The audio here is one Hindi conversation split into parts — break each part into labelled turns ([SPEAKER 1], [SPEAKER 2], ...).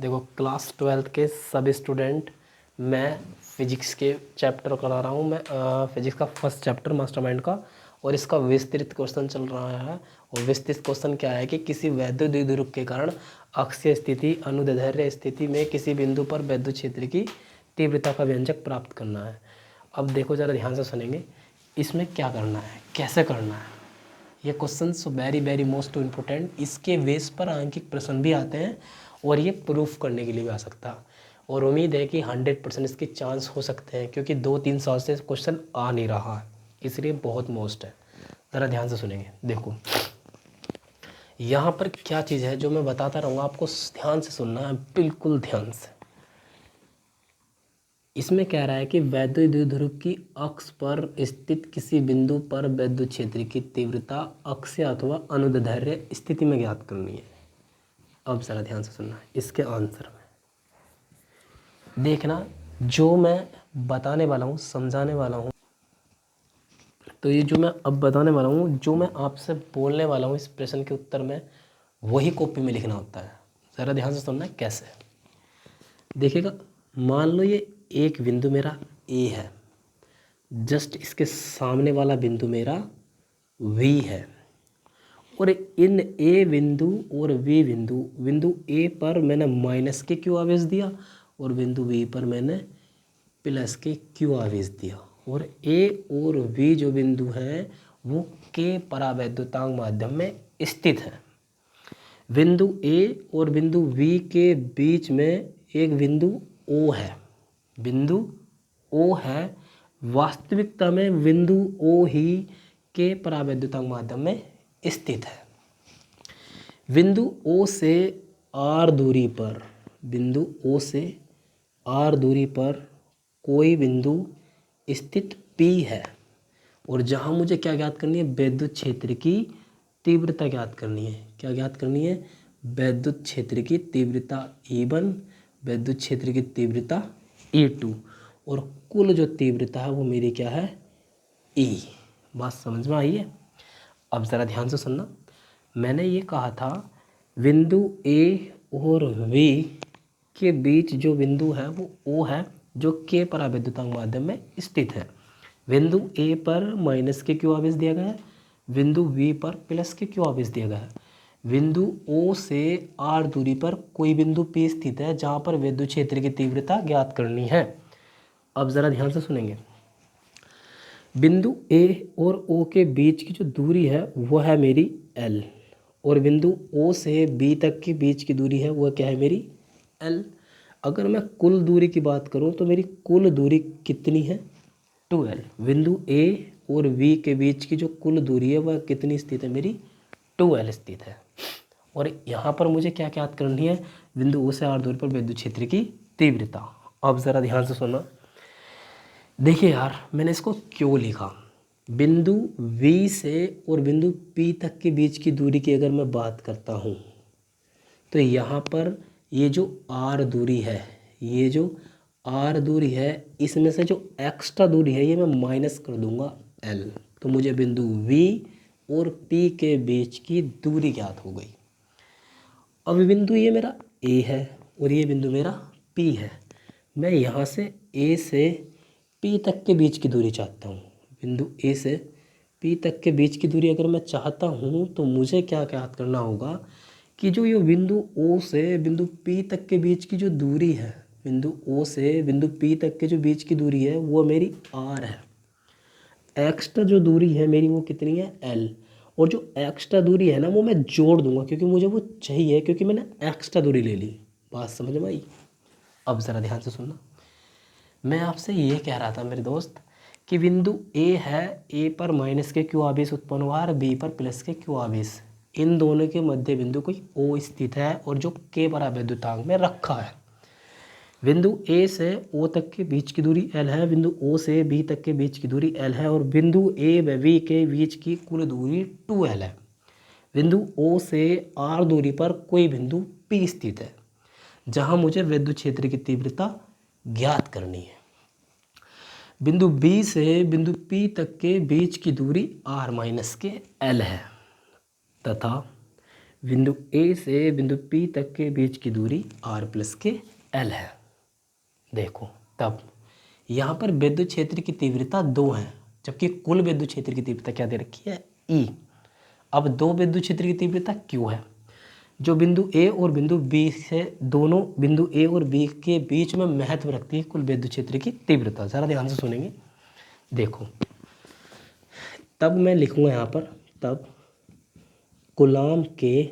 [SPEAKER 1] देखो क्लास 12th के सभी स्टूडेंट, मैं फिजिक्स के चैप्टर करा रहा हूँ। मैं फिजिक्स का फर्स्ट चैप्टर मास्टरमाइंड का, और इसका विस्तृत क्वेश्चन चल रहा है। और विस्तृत क्वेश्चन क्या है कि किसी वैद्युत द्विध्रुव के कारण अक्षीय स्थिति अनुदैर्ध्य स्थिति में किसी बिंदु पर वैद्युत क्षेत्र की तीव्रता का व्यंजक प्राप्त करना है। अब देखो ज़रा ध्यान से सुनेंगे, इसमें क्या करना है, कैसे करना है। ये question very very most important. इसके बेस पर आंकिक प्रश्न भी आते हैं और ये प्रूफ करने के लिए भी आ सकता है। और उम्मीद है कि 100% इसके चांस हो सकते हैं, क्योंकि 2-3 साल से क्वेश्चन आ नहीं रहा है, इसलिए बहुत मोस्ट है। ज़रा ध्यान से सुनेंगे। देखो यहाँ पर क्या चीज़ है जो मैं बताता रहूँगा, आपको ध्यान से सुनना है, बिल्कुल ध्यान से। इसमें कह रहा है कि वैद्युत द्विध्रुव की अक्ष पर स्थित किसी बिंदु पर वैद्युत क्षेत्र की तीव्रता अक्षीय अथवा अनुदैर्ध्य स्थिति में ज्ञात करनी है। अब ज़रा ध्यान से सुनना है इसके आंसर में। देखना, जो मैं बताने वाला हूँ, समझाने वाला हूँ, तो ये जो मैं अब बताने वाला हूँ, जो मैं आपसे बोलने वाला हूँ इस प्रश्न के उत्तर में, वही कॉपी में लिखना होता है। ज़रा ध्यान से सुनना है कैसे। देखिएगा, मान लो ये एक बिंदु मेरा ए है, जस्ट इसके सामने वाला बिंदु मेरा वी है, और इन ए बिंदु और वी बिंदु, बिंदु ए पर मैंने माइनस के क्यू आवेश दिया और बिंदु वी पर मैंने प्लस के क्यू आवेश दिया। और ए और वी जो बिंदु हैं वो के परावैद्युतांक माध्यम में स्थित है। बिंदु ए और बिंदु वी के बीच में एक बिंदु ओ है, बिंदु ओ है। वास्तविकता में बिंदु ओ ही के परावैद्युतांक माध्यम में स्थित है। बिंदु ओ से आर दूरी पर, बिंदु ओ से आर दूरी पर कोई बिंदु स्थित पी है, और जहाँ मुझे क्या ज्ञात करनी है, वैद्युत क्षेत्र की तीव्रता ज्ञात करनी है। क्या ज्ञात करनी है? वैद्युत क्षेत्र की तीव्रता E1, वैद्युत क्षेत्र की तीव्रता E2, और कुल जो तीव्रता है वो मेरी क्या है, E। बात समझ में आई है? अब ज़रा ध्यान से सुनना। मैंने ये कहा था बिंदु A और V के बीच जो बिंदु है वो O है, जो के परावैद्युतांक माध्यम में स्थित है। बिंदु A पर माइनस के क्यू आवेश दिया गया है, बिंदु V पर प्लस के क्यू आवेश दिया गया है। बिंदु O से R दूरी पर कोई बिंदु P स्थित है, जहाँ पर विद्युत क्षेत्र की तीव्रता ज्ञात करनी है। अब ज़रा ध्यान से सुनेंगे। बिंदु A और O के बीच की जो दूरी है वो है मेरी L, और बिंदु O से B तक के बीच की दूरी है वो क्या है, मेरी L। अगर मैं कुल दूरी की बात करूं तो मेरी कुल दूरी कितनी है, 2L। बिंदु A और V के बीच की जो कुल दूरी है वह कितनी स्थित है, मेरी 2L स्थित है। और यहाँ पर मुझे क्या ज्ञात करनी है, बिंदु O से R दूरी पर विद्युत क्षेत्र की तीव्रता। अब ज़रा ध्यान से सुनना। देखिए यार, मैंने इसको क्यों लिखा। बिंदु V से और बिंदु P तक के बीच की दूरी की अगर मैं बात करता हूँ, तो यहाँ पर ये जो R दूरी है, ये जो R दूरी है, इसमें से जो एक्स्ट्रा दूरी है ये मैं माइनस कर दूंगा L, तो मुझे बिंदु V और P के बीच की दूरी ज्ञात हो गई। अब बिंदु ये मेरा A है और ये बिंदु मेरा P है। मैं यहाँ से A से P तक के बीच की दूरी चाहता हूँ। बिंदु A से P तक के बीच की दूरी अगर मैं चाहता हूँ तो मुझे क्या ज्ञात करना होगा कि जो ये बिंदु O से बिंदु P तक के बीच की जो दूरी है, बिंदु O से बिंदु P तक के जो बीच की दूरी है वो मेरी R है। एक्स्ट्रा जो दूरी है मेरी वो कितनी है, L। और जो एक्स्ट्रा दूरी है ना वो मैं जोड़ दूंगा, क्योंकि मुझे वो चाहिए, क्योंकि मैंने एक्स्ट्रा दूरी ले ली। बात समझ में आई? अब ज़रा ध्यान से सुनना। मैं आपसे ये कह रहा था मेरे दोस्त कि बिंदु A है, A पर माइनस के क्यू आवेश उत्पन्न हुआ और B पर प्लस के क्यू आवेश, इन दोनों के मध्य बिंदु कोई O स्थित है और जो के परावैद्युतांक में रखा है। बिंदु A से O तक के बीच की दूरी L है, बिंदु O से B तक के बीच की दूरी L है, और बिंदु A व B के बीच की कुल दूरी 2L है। बिंदु O से R दूरी पर कोई बिंदु P स्थित है, जहां मुझे विद्युत क्षेत्र की तीव्रता ज्ञात करनी है। बिंदु B से बिंदु P तक के बीच की दूरी R माइनस के L है, तथा बिंदु ए से बिंदु पी तक के बीच की दूरी आर प्लस के एल है। देखो तब यहाँ पर विद्युत क्षेत्र की तीव्रता 2 है, जबकि कुल विद्युत क्षेत्र की तीव्रता क्या दे रखी है, ई। अब दो विद्युत क्षेत्र की तीव्रता क्यू है, जो बिंदु ए और बिंदु बी से, दोनों बिंदु ए और बी के बीच में महत्व रखती है कुल विद्युत क्षेत्र की तीव्रता। ज़रा ध्यान से सुनेंगे। देखो तब मैं लिखूंगा यहाँ पर, तब कूलाम के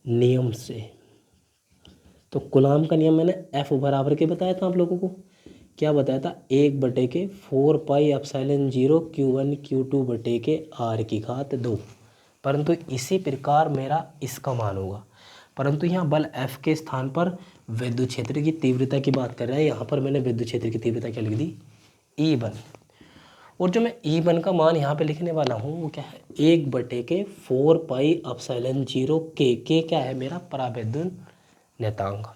[SPEAKER 1] नियम से, तो कूलाम का नियम मैंने एफ बराबर के बताया था आप लोगों को। क्या बताया था, 1/4πε0 Q1 Q2 बटे के आर की घात 2। परंतु इसी प्रकार मेरा इसका मान होगा, परंतु यहाँ बल F के स्थान पर विद्युत क्षेत्र की तीव्रता की बात कर रहा है। यहाँ पर मैंने विद्युत क्षेत्र की तीव्रता क्या लिख दी, E1। और जो मैं E1 का मान यहाँ पे लिखने वाला हूँ वो क्या है, 1/4πε0 के क्या है मेरा परावैद्युत नेतांक।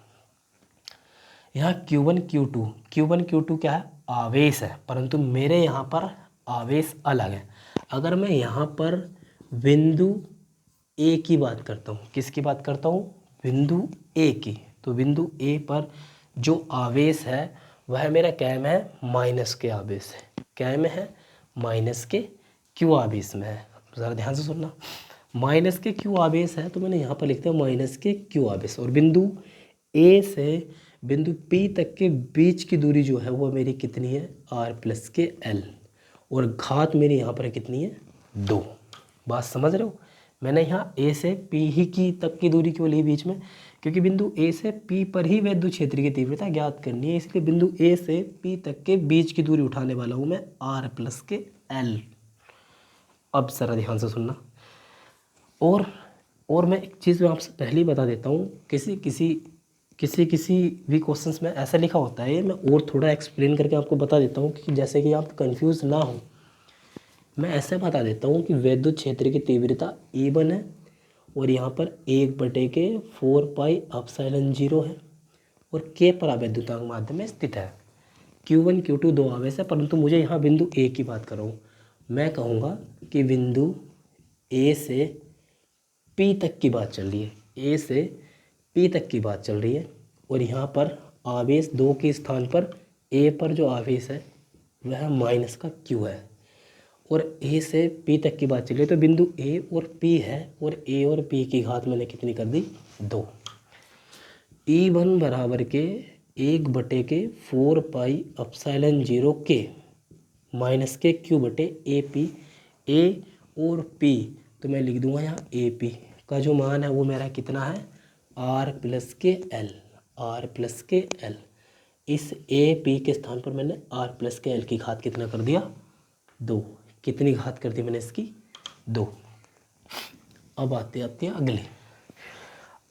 [SPEAKER 1] यहाँ Q1 Q2 क्या है, आवेश है, परंतु मेरे यहाँ पर आवेश अलग है। अगर मैं यहाँ पर बिंदु ए की बात करता हूँ, किसकी बात करता हूँ, बिंदु ए की, तो बिंदु ए पर जो आवेश है वह मेरा क्या में है, माइनस के आवेश है। क्या में है, माइनस के क्यू आवेश में है। ज़रा ध्यान से सुनना, माइनस के क्यू आवेश है, तो मैंने यहाँ पर लिखते हैं माइनस के क्यू आवेश। और बिंदु ए से बिंदु पी तक के बीच की दूरी जो है वो मेरी कितनी है, आर प्लस के एल, और घात मेरी यहाँ पर कितनी है, 2। बात समझ रहे हो। मैंने यहाँ ए से पी ही की तक की दूरी क्यों ली बीच में, क्योंकि बिंदु ए से पी पर ही विद्युत क्षेत्र की तीव्रता ज्ञात करनी है, इसलिए बिंदु ए से पी तक के बीच की दूरी उठाने वाला हूँ मैं आर प्लस के एल। अब जरा ध्यान से सुनना, और मैं एक चीज़ मैं आपसे पहले ही बता देता हूँ, किसी भी क्वेश्चंस में ऐसा लिखा होता है, मैं और थोड़ा एक्सप्लेन करके आपको बता देता हूँ कि जैसे कि आप कंफ्यूज ना हो। मैं ऐसे बता देता हूँ कि विद्युत क्षेत्र की तीव्रता E1 है, और यहाँ पर 1/4πε0 है, और के परावैद्युतांक माध्यम में स्थित है। Q1 Q2 दो आवेश है, परंतु मुझे यहाँ बिंदु ए की बात कर रहा हूँ। मैं कहूँगा कि बिंदु ए से पी तक की बात चल रही है, ए से पी तक की बात चल रही है, और यहाँ पर आवेश 2 के स्थान पर ए पर जो आवेश है वह माइनस का क्यू है, और ए से पी तक की बात चल रही है, तो बिंदु ए और पी है, और ए और पी की घात मैंने कितनी कर दी, 2। E1 बराबर के 1/4πε0 के माइनस के क्यू बटे ए पी, ए और पी, तो मैं लिख दूंगा यहाँ ए पी का जो मान है वो मेरा कितना है, आर प्लस के एल, आर प्लस के एल। इस ए पी के स्थान पर मैंने आर प्लस के एल की घात कितना कर दिया, 2। कितनी घात कर दी मैंने इसकी, 2। अब आते हैं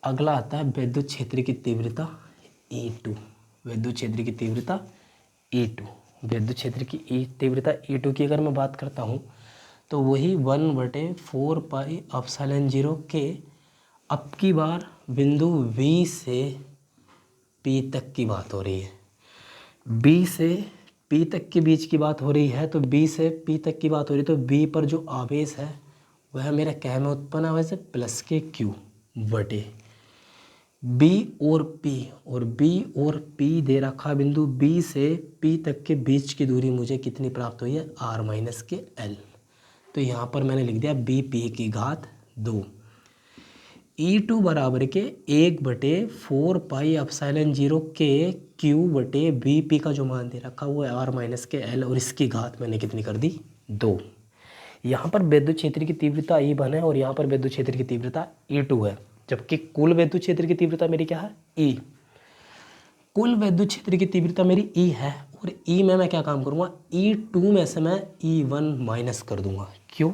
[SPEAKER 1] अगला आता है विद्युत क्षेत्र की तीव्रता E2। विद्युत क्षेत्र की तीव्रता E2, विद्युत क्षेत्र की तीव्रता E2 की अगर मैं बात करता हूँ तो वही 1/4πε0 के, अब की बार बिंदु B से P तक की बात हो रही है। B से P तक के बीच की बात हो रही है, तो B से P तक की बात हो रही है, तो B पर जो आवेश है वह मेरा क्या में उत्पन्न आवेश है, प्लस के क्यू बटे B और P दे रखा। बिंदु B से P तक के बीच की दूरी मुझे कितनी प्राप्त हुई है, R माइनस के L। तो यहाँ पर मैंने लिख दिया BP की घात 2। E2 बराबर के 1/4πε0 के Q बटे BP का जो मान दे रखा वो है R माइनस के L, और इसकी घात मैंने कितनी कर दी, 2। यहाँ पर विद्युत क्षेत्र की तीव्रता E1 है, और यहाँ पर विद्युत क्षेत्र की तीव्रता E2 है, जबकि कुल विद्युत क्षेत्र की तीव्रता मेरी क्या है, E। कुल विद्युत क्षेत्र की तीव्रता मेरी E है, और E में मैं क्या काम करूँगा, E2 में से मैं E1 माइनस कर दूंगा। क्यों,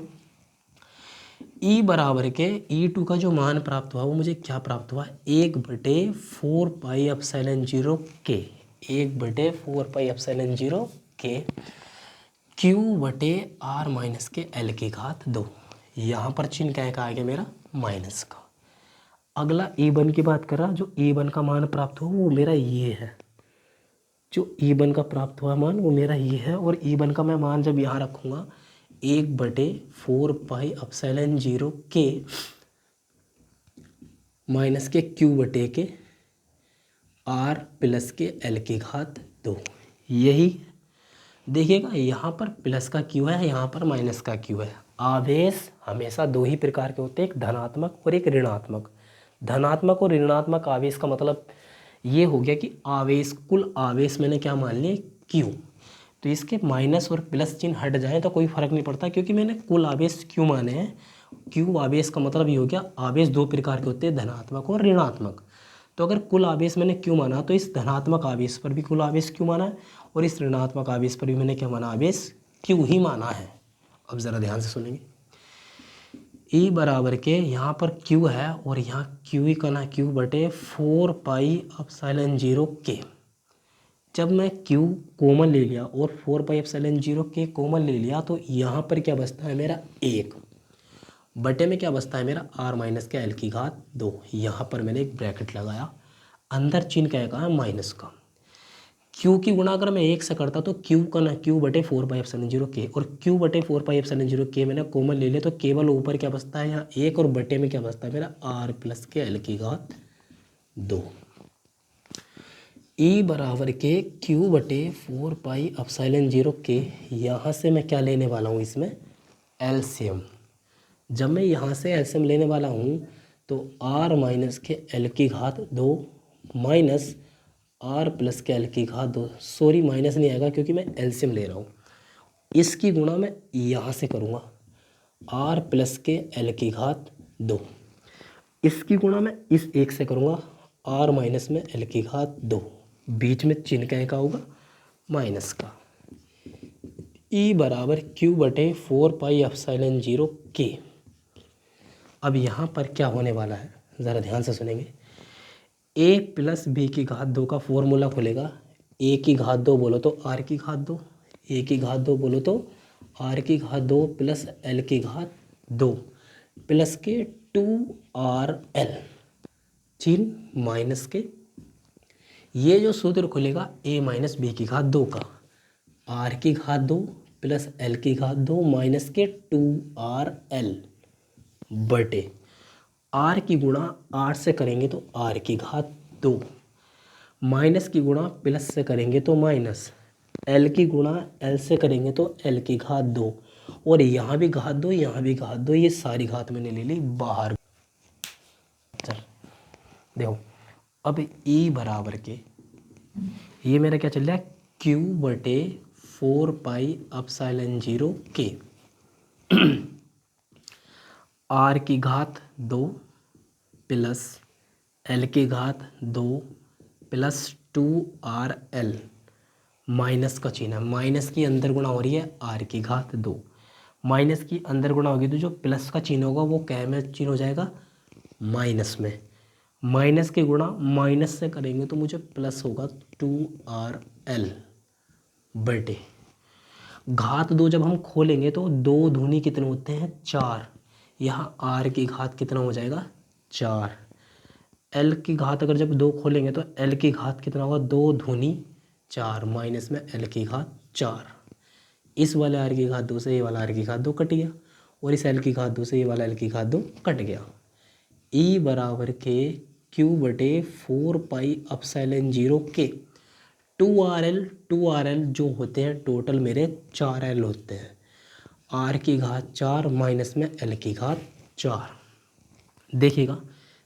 [SPEAKER 1] E बराबर के E2 का जो मान प्राप्त हुआ वो मुझे क्या प्राप्त हुआ, 1/4πε0 के, 1/4πε0 के Q बटे R माइनस के L की घात 2। यहाँ पर चिन्ह क्या का आ गया मेरा, माइनस का। अगला E1 की बात कर रहा, जो E1 का मान प्राप्त हुआ वो मेरा ये है, जो E1 का प्राप्त हुआ मान वो मेरा ये है, और E1 का मैं मान जब यहाँ रखूँगा 1/4πε0 के माइनस के क्यू बटे के आर प्लस के एल की घात 2। यही देखिएगा, यहाँ पर प्लस का क्यू है, यहाँ पर माइनस का क्यू है। आवेश हमेशा दो ही प्रकार के होते हैं, एक धनात्मक और एक ऋणात्मक। धनात्मक और ऋणात्मक आवेश का मतलब ये हो गया कि आवेश, कुल आवेश मैंने क्या मान लिया, क्यू। तो इसके माइनस और प्लस चिन्ह हट जाए तो कोई फर्क नहीं पड़ता, क्योंकि मैंने कुल आवेश क्यू माने हैं। क्यू आवेश का मतलब ये हो गया, आवेश दो प्रकार के होते हैं, धनात्मक और ऋणात्मक। तो अगर कुल आवेश मैंने क्यू माना तो इस धनात्मक आवेश पर भी कुल आवेश क्यू माना है, और इस ऋणात्मक आवेश पर भी मैंने क्या माना, आवेश क्यू ही माना है। अब ज़रा ध्यान से सुनेंगे। ई बराबर के यहाँ पर क्यू है और यहाँ क्यू ही का ना क्यू बटे 4 पाई एप्सिलॉन 0 के। जब मैं क्यू कॉमन ले लिया और 4 पाई एप्सिलॉन 0 के कॉमन ले लिया तो यहाँ पर क्या बचता है मेरा 1, बटे में क्या बचता है मेरा आर माइनस के एल की घात 2। यहाँ पर मैंने एक ब्रैकेट लगाया, अंदर चिन्ह क्या है माइनस का। क्यू की गुणा अगर मैं 1 से करता तो क्यू का ना क्यू बटे 4 पाई एप्सिलॉन 0 के, और क्यू बटे 4 पाई एप्सिलॉन 0 के मैंने कॉमन ले लिया तो केवल ऊपर क्या बचता है यहाँ 1, और बटे में क्या बचता है मेरा आर प्लस के एल की घात 2। ई बराबर के क्यू बटे 4 पाई एप्सिलॉन 0 के, यहाँ से मैं क्या लेने वाला हूँ, इसमें एलसीएम। जब मैं यहाँ से एलसीएम लेने वाला हूँ तो आर माइनस के एल की घात 2 माइनस आर प्लस के एल की घात 2, सॉरी माइनस नहीं आएगा क्योंकि मैं एलसीएम ले रहा हूँ। इसकी गुणा मैं यहाँ से करूँगा, आर प्लस के एल की घात 2। इसकी गुणा मैं इस एक से करूँगा, आर माइनस में एल की घात 2। बीच में चिन्ह क्या का होगा, माइनस का। ई बराबर क्यू बटे 4 पाई एप्सिलॉन 0 के। अब यहाँ पर क्या होने वाला है, ज़रा ध्यान से सुनेंगे। ए प्लस बी की घात 2 का फॉर्मूला खुलेगा। ए की घात 2 बोलो तो आर की घात 2, ए की घात 2 बोलो तो आर की घात 2 प्लस एल की घात 2 प्लस के 2RL, चिन्ह माइनस के। ये जो सूत्र खुलेगा ए माइनस बी की घात 2 का, आर की घात 2 प्लस एल की घात 2 माइनस के 2RL बटे आर की गुणा आर से करेंगे तो आर की घात 2, माइनस की गुणा प्लस से करेंगे तो माइनस, एल की गुणा एल से करेंगे तो एल की घात 2, और यहाँ भी घात 2 यहाँ भी घात 2, ये सारी घात मैंने ले ली बाहर। चल देखो, अब ई बराबर के ये मेरा क्या चल रहा है, क्यू बटे 4 पाई एप्सिलॉन 0 के आर की घात 2 प्लस एल की घात 2 प्लस 2RL, माइनस का चिन्ह है, माइनस की अंदर गुणा हो रही है आर की घात 2, माइनस की अंदर गुणा होगी तो जो प्लस का चिन्ह होगा वो क्या में चिन्ह हो जाएगा, माइनस में। माइनस की गुणा माइनस से करेंगे तो मुझे प्लस होगा 2RL बटे घात 2। जब हम खोलेंगे तो 2 दूनी कितने होते हैं 4, यहाँ आर की घात कितना हो जाएगा 4। एल की घात अगर जब 2 खोलेंगे तो एल की घात कितना होगा 2 दूनी 4 माइनस में एल की घात 4। इस वाले आर की घात 2 से ये वाला आर की घात 2 कट गया, और इस एल की घात 2 से ये वाला एल की घात 2 कट गया। ई बराबर के क्यू बटे 4 पाई एप्सिलॉन 0 के 2RL जो होते हैं टोटल मेरे 4L होते हैं, आर की घात 4 माइनस में एल की घात 4। देखिएगा,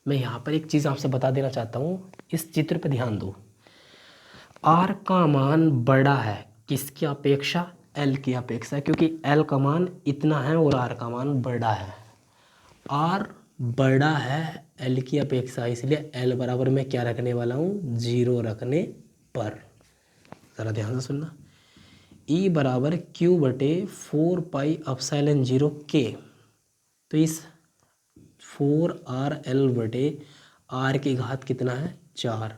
[SPEAKER 1] मैं यहाँ पर एक चीज़ आपसे बता देना चाहता हूँ, इस चित्र पर ध्यान दो। आर का मान बड़ा है किसकी अपेक्षा, एल की अपेक्षा, क्योंकि एल का मान इतना है और आर का मान बड़ा है। आर बड़ा है एल की अपेक्षा, इसलिए एल बराबर में क्या रखने वाला हूँ 0 रखने पर। ज़रा ध्यान से सुनना। ई बराबर क्यू बटे 4 पाई एप्सिलॉन 0 के, तो इस 4RL बटे आर की घात कितना है 4,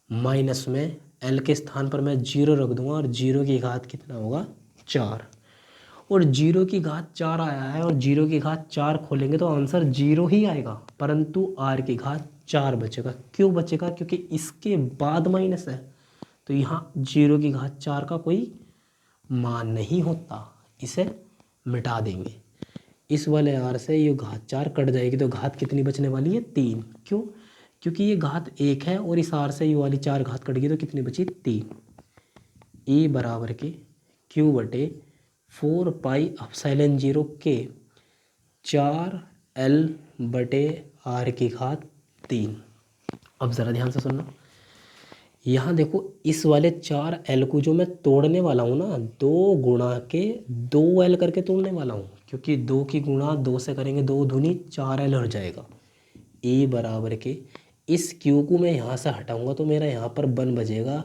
[SPEAKER 1] माइनस में एल के स्थान पर मैं 0 रख दूंगा, और 0 की घात कितना होगा 4, और 0 की घात 4 आया है, और 0 की घात 4 खोलेंगे तो आंसर 0 ही आएगा, परंतु आर की घात 4 बचेगा। क्यों बचेगा, क्योंकि इसके बाद माइनस है, तो यहाँ 0 की घात 4 का कोई मान नहीं होता, इसे मिटा देंगे। इस वाले आर से ये घात 4 कट जाएगी तो घात कितनी बचने वाली है 3। क्यों, क्योंकि ये घात 1 है और इस आर से ये वाली 4 घात कट गई तो कितनी बची 3। ई बराबर के क्यू बटे 4 पाई एप्सिलॉन 0 के 4 L बटे R की घात 3। अब ज़रा ध्यान से सुनना, यहाँ देखो इस वाले 4L को जो मैं तोड़ने वाला हूँ ना, 2 गुणा के 2L करके तोड़ने वाला हूँ, क्योंकि 2 की गुणा 2 से करेंगे 2 दूनी 4L हो जाएगा। ए बराबर के इस Q को मैं यहाँ से हटाऊंगा तो मेरा यहाँ पर 1 बजेगा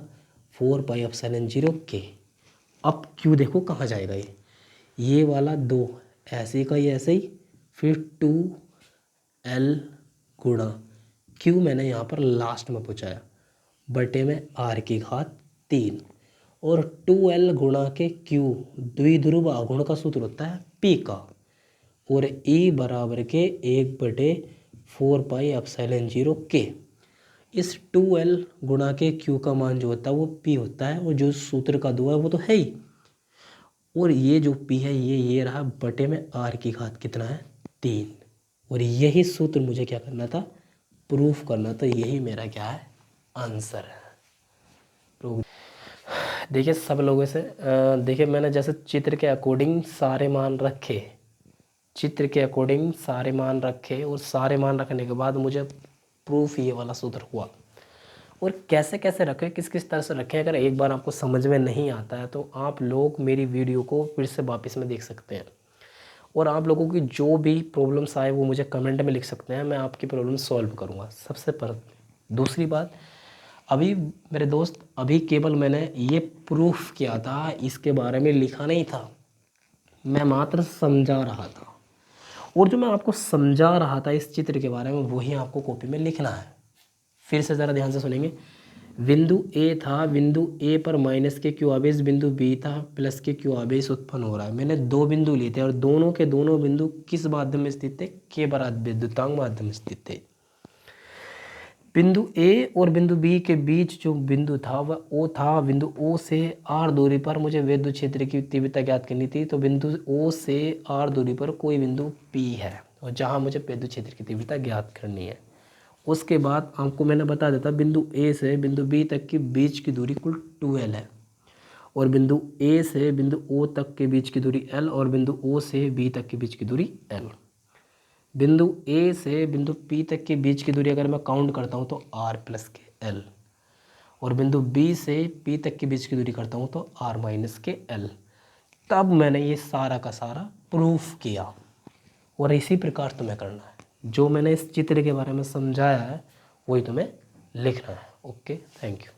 [SPEAKER 1] 4 पाई एप्सिलॉन 0 के। अब Q देखो कहाँ जाएगा, ये वाला 2 ऐसे का ही ऐसे ही, फिर 2L गुणा Q मैंने यहाँ पर लास्ट में पहुँचाया बटे में R की घात 3, और 2L गुणा के Q द्विध्रुव आघूर्ण का सूत्र होता है P का, और E बराबर के 1 बटे 4 पाई एप्सिलॉन 0 के। इस 2L गुणा के Q का मान जो होता है वो P होता है, और जो सूत्र का 2 है वो तो है ही, और ये जो P है ये रहा बटे में R की घात कितना है 3, और यही सूत्र मुझे क्या करना था, प्रूफ करना था। यही मेरा क्या है, आंसर है। देखिए सब लोगों से देखिए मैंने जैसे चित्र के अकॉर्डिंग सारे मान रखे, चित्र के अकॉर्डिंग सारे मान रखे, और सारे मान रखने के बाद मुझे प्रूफ ये वाला सूत्र हुआ। और कैसे कैसे रखें, किस किस तरह से रखें, अगर एक बार आपको समझ में नहीं आता है तो आप लोग मेरी वीडियो को फिर से वापस में देख सकते हैं, और आप लोगों की जो भी प्रॉब्लम्स आए वो मुझे कमेंट में लिख सकते हैं, मैं आपकी प्रॉब्लम सॉल्व करूँगा। सबसे दूसरी बात, अभी मेरे दोस्त अभी केवल मैंने ये प्रूफ किया था, इसके बारे में लिखा नहीं था, मैं मात्र समझा रहा था, और जो मैं आपको समझा रहा था इस चित्र के बारे में वही आपको कॉपी में लिखना है। फिर से ज़रा ध्यान से सुनेंगे। बिंदु ए था, बिंदु ए पर माइनस के क्यू आवेश, बिंदु बी था प्लस के क्यू आवेश उत्पन्न हो रहा है। मैंने 2 बिंदु लिए थे और दोनों के दोनों बिंदु किस माध्यम में स्थित थे, के बराबर विद्युतांक माध्यम में स्थित थे। बिंदु ए और बिंदु बी के बीच जो बिंदु था वह ओ था। बिंदु ओ से आर दूरी पर मुझे विद्युत क्षेत्र की तीव्रता ज्ञात करनी थी, तो बिंदु ओ से आर दूरी पर कोई बिंदु पी है और जहां मुझे विद्युत क्षेत्र की तीव्रता ज्ञात करनी है। उसके बाद आपको मैंने बता देता, बिंदु ए से बिंदु बी तक की बीच की दूरी कुल 2L है, और बिंदु ए से बिंदु ओ तक के बीच की दूरी L, और बिंदु ओ से बी तक के बीच की दूरी L। बिंदु ए से बिंदु P तक के बीच की दूरी अगर मैं काउंट करता हूँ तो R प्लस के L, और बिंदु B से P तक के बीच की दूरी करता हूँ तो R माइनस के L। तब मैंने ये सारा का सारा प्रूफ किया, और इसी प्रकार तुम्हें करना है। जो मैंने इस चित्र के बारे में समझाया है वही तुम्हें लिखना है। Okay, thank you.